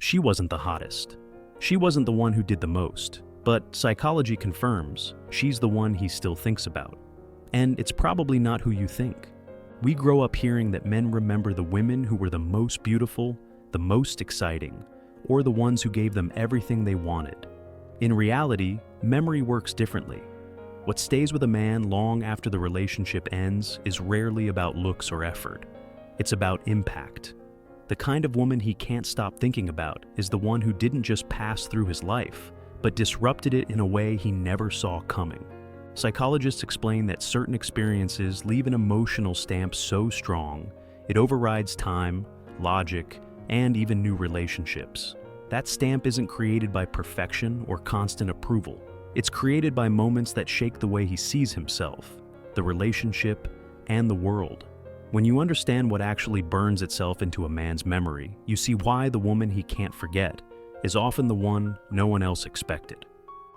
She wasn't the hottest. She wasn't the one who did the most. But psychology confirms she's the one he still thinks about. And it's probably not who you think. We grow up hearing that men remember the women who were the most beautiful, the most exciting, or the ones who gave them everything they wanted. In reality, memory works differently. What stays with a man long after the relationship ends is rarely about looks or effort. It's about impact. The kind of woman he can't stop thinking about is the one who didn't just pass through his life, but disrupted it in a way he never saw coming. Psychologists explain that certain experiences leave an emotional stamp so strong, it overrides time, logic, and even new relationships. That stamp isn't created by perfection or constant approval. It's created by moments that shake the way he sees himself, the relationship, and the world. When you understand what actually burns itself into a man's memory, you see why the woman he can't forget is often the one no one else expected.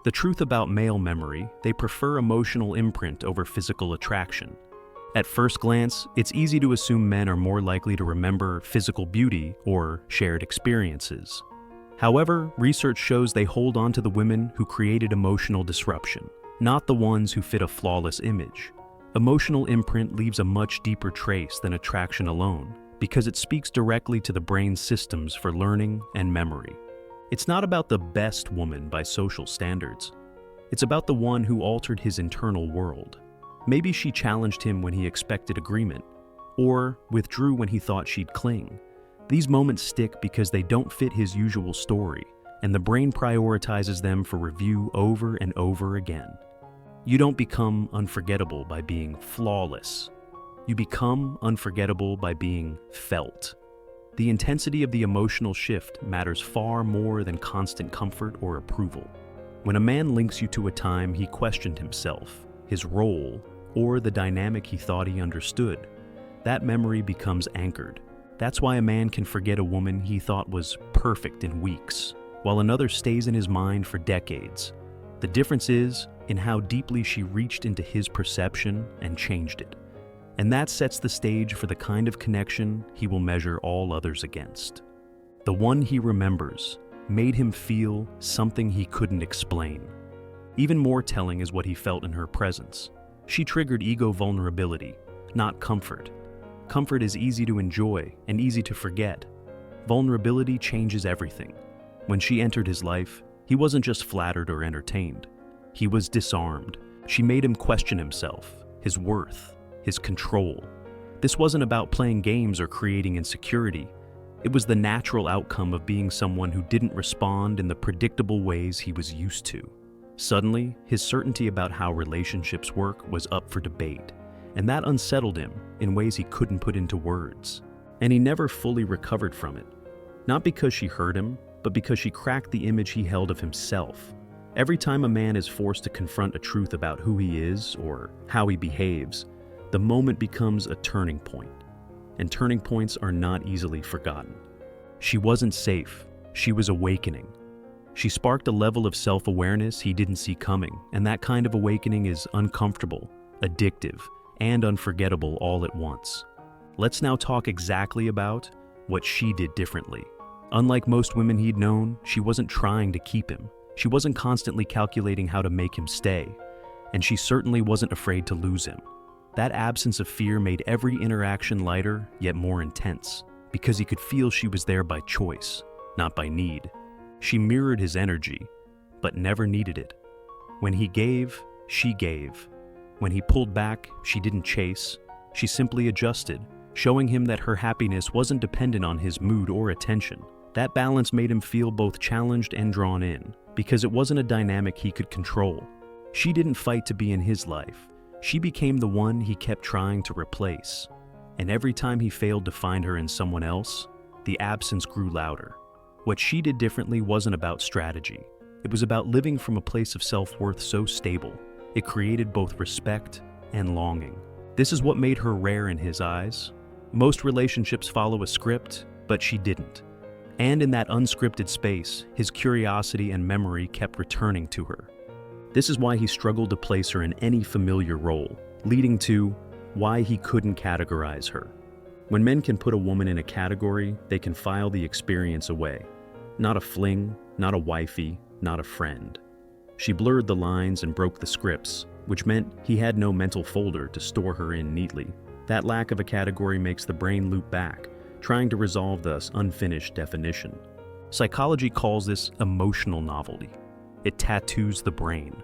The truth about male memory, they prefer emotional imprint over physical attraction. At first glance, it's easy to assume men are more likely to remember physical beauty or shared experiences. However, research shows they hold on to the women who created emotional disruption, not the ones who fit a flawless image. Emotional imprint leaves a much deeper trace than attraction alone, because it speaks directly to the brain's systems for learning and memory. It's not about the best woman by social standards. It's about the one who altered his internal world. Maybe she challenged him when he expected agreement, or withdrew when he thought she'd cling. These moments stick because they don't fit his usual story, and the brain prioritizes them for review over and over again. You don't become unforgettable by being flawless. You become unforgettable by being felt. The intensity of the emotional shift matters far more than constant comfort or approval. When a man links you to a time he questioned himself, his role, or the dynamic he thought he understood, that memory becomes anchored. That's why a man can forget a woman he thought was perfect in weeks, while another stays in his mind for decades. The difference is in how deeply she reached into his perception and changed it. And that sets the stage for the kind of connection he will measure all others against. The one he remembers made him feel something he couldn't explain. Even more telling is what he felt in her presence. She triggered ego vulnerability, not comfort. Comfort is easy to enjoy and easy to forget. Vulnerability changes everything. When she entered his life, he wasn't just flattered or entertained. He was disarmed. She made him question himself, his worth, his control. This wasn't about playing games or creating insecurity. It was the natural outcome of being someone who didn't respond in the predictable ways he was used to. Suddenly, his certainty about how relationships work was up for debate, and that unsettled him in ways he couldn't put into words. And he never fully recovered from it. Not because she hurt him, but because she cracked the image he held of himself. Every time a man is forced to confront a truth about who he is or how he behaves, the moment becomes a turning point. And turning points are not easily forgotten. She wasn't safe. She was awakening. She sparked a level of self-awareness he didn't see coming, and that kind of awakening is uncomfortable, addictive, and unforgettable all at once. Let's now talk exactly about what she did differently. Unlike most women he'd known, she wasn't trying to keep him. She wasn't constantly calculating how to make him stay, and she certainly wasn't afraid to lose him. That absence of fear made every interaction lighter, yet more intense, because he could feel she was there by choice, not by need. She mirrored his energy, but never needed it. When he gave, she gave. When he pulled back, she didn't chase. She simply adjusted, showing him that her happiness wasn't dependent on his mood or attention. That balance made him feel both challenged and drawn in, because it wasn't a dynamic he could control. She didn't fight to be in his life. She became the one he kept trying to replace. And every time he failed to find her in someone else, the absence grew louder. What she did differently wasn't about strategy. It was about living from a place of self-worth so stable. It created both respect and longing. This is what made her rare in his eyes. Most relationships follow a script, but she didn't. And in that unscripted space, his curiosity and memory kept returning to her. This is why he struggled to place her in any familiar role, leading to why he couldn't categorize her. When men can put a woman in a category, they can file the experience away. Not a fling, not a wifey, not a friend. She blurred the lines and broke the scripts, which meant he had no mental folder to store her in neatly. That lack of a category makes the brain loop back, trying to resolve the unfinished definition. Psychology calls this emotional novelty. It tattoos the brain.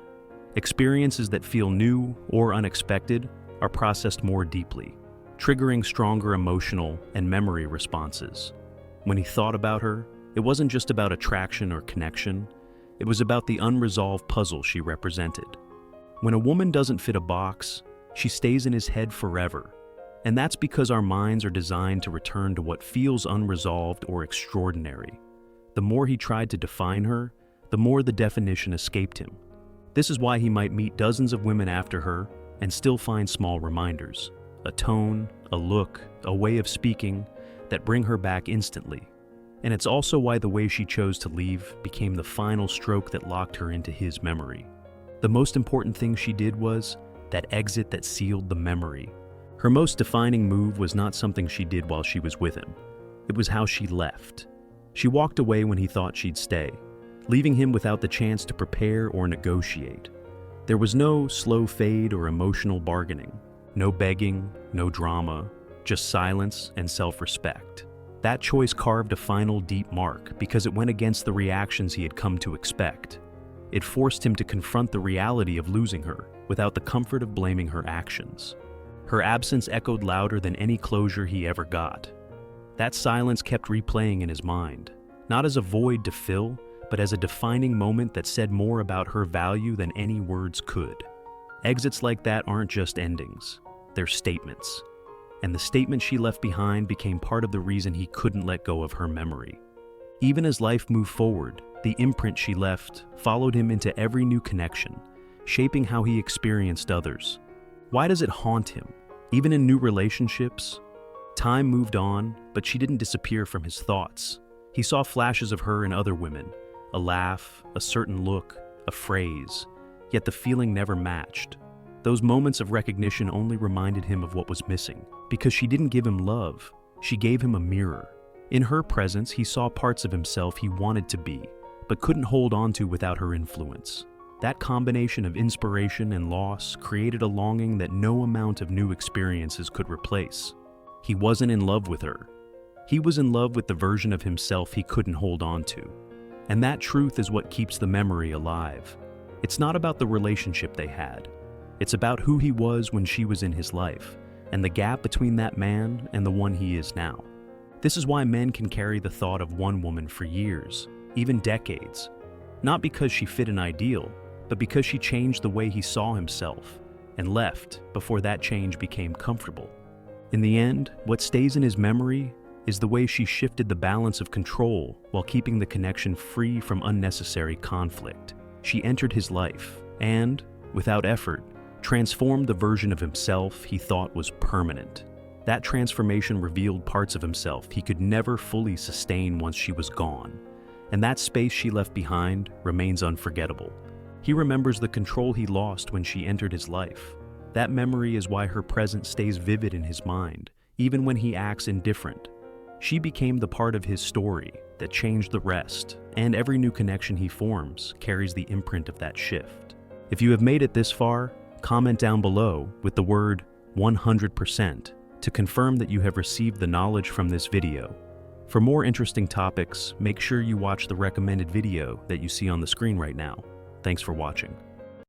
Experiences that feel new or unexpected are processed more deeply, triggering stronger emotional and memory responses. When he thought about her, it wasn't just about attraction or connection, it was about the unresolved puzzle she represented. When a woman doesn't fit a box, she stays in his head forever. And that's because our minds are designed to return to what feels unresolved or extraordinary. The more he tried to define her, the more the definition escaped him. This is why he might meet dozens of women after her and still find small reminders, a tone, a look, a way of speaking that bring her back instantly. And it's also why the way she chose to leave became the final stroke that locked her into his memory. The most important thing she did was that exit that sealed the memory. Her most defining move was not something she did while she was with him. It was how she left. She walked away when he thought she'd stay, leaving him without the chance to prepare or negotiate. There was no slow fade or emotional bargaining, no begging, no drama, just silence and self-respect. That choice carved a final deep mark because it went against the reactions he had come to expect. It forced him to confront the reality of losing her without the comfort of blaming her actions. Her absence echoed louder than any closure he ever got. That silence kept replaying in his mind, not as a void to fill, but as a defining moment that said more about her value than any words could. Exits like that aren't just endings, they're statements. And the statement she left behind became part of the reason he couldn't let go of her memory. Even as life moved forward, the imprint she left followed him into every new connection, shaping how he experienced others. Why does it haunt him? Even in new relationships? Time moved on, but she didn't disappear from his thoughts. He saw flashes of her in other women, a laugh, a certain look, a phrase, yet the feeling never matched. Those moments of recognition only reminded him of what was missing, because she didn't give him love, she gave him a mirror. In her presence, he saw parts of himself he wanted to be, but couldn't hold on to without her influence. That combination of inspiration and loss created a longing that no amount of new experiences could replace. He wasn't in love with her. He was in love with the version of himself he couldn't hold on to. And that truth is what keeps the memory alive. It's not about the relationship they had. It's about who he was when she was in his life, and the gap between that man and the one he is now. This is why men can carry the thought of one woman for years, even decades. Not because she fit an ideal, but because she changed the way he saw himself, and left before that change became comfortable. In the end, what stays in his memory is the way she shifted the balance of control while keeping the connection free from unnecessary conflict. She entered his life and, without effort, transformed the version of himself he thought was permanent. That transformation revealed parts of himself he could never fully sustain once she was gone, and that space she left behind remains unforgettable. He remembers the control he lost when she entered his life. That memory is why her presence stays vivid in his mind, even when he acts indifferent. She became the part of his story that changed the rest, and every new connection he forms carries the imprint of that shift. If you have made it this far, comment down below with the word 100% to confirm that you have received the knowledge from this video. For more interesting topics, make sure you watch the recommended video that you see on the screen right now. Thanks for watching.